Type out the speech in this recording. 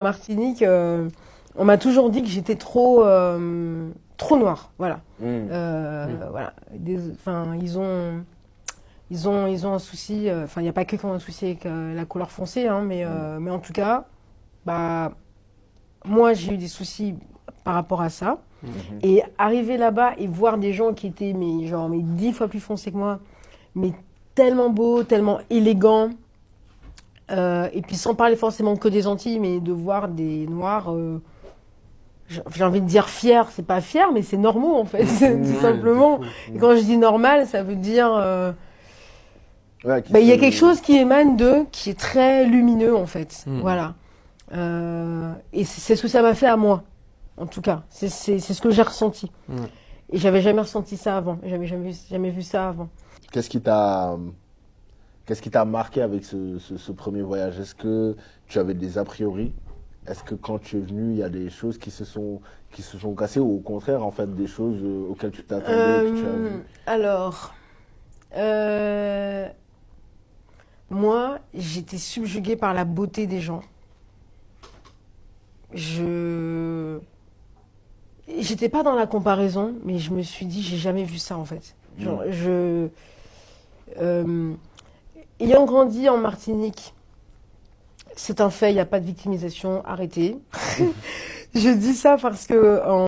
Martinique, on m'a toujours dit que j'étais trop noire, voilà. Voilà. Enfin, ils ont un souci. Enfin, il n'y a pas que qui ont un souci avec la couleur foncée, hein, mais en tout cas, bah, moi, j'ai eu des soucis par rapport à ça. Et arriver là-bas et voir des gens qui étaient, mais 10 fois plus foncés que moi, mais tellement beaux, tellement élégants. Et puis sans parler forcément que des Antilles, mais de voir des Noirs, j'ai envie de dire fiers, c'est pas fier, mais c'est normaux en fait, tout simplement. Et quand je dis normal, ça veut dire, Ouais, il y a quelque chose qui émane d'eux, qui est très lumineux en fait. Mm. Voilà. Et c'est ce que ça m'a fait à moi, en tout cas. C'est ce que j'ai ressenti. Mm. Et j'avais jamais ressenti ça avant. J'avais jamais vu ça avant. Qu'est-ce qui t'a qu'est-ce qui t'a marqué avec ce premier voyage? Est-ce que tu avais des a priori? Est-ce que quand tu es venu, il y a des choses qui se sont cassées ou au contraire, en fait, des choses auxquelles tu t'attendais, que tu as vues? Alors, moi, j'étais subjuguée par la beauté des gens. J'étais pas dans la comparaison, mais je me suis dit, j'ai jamais vu ça en fait. Genre, euh, ayant grandi en Martinique, c'est un fait, il n'y a pas de victimisation, arrêtez. Je dis ça parce que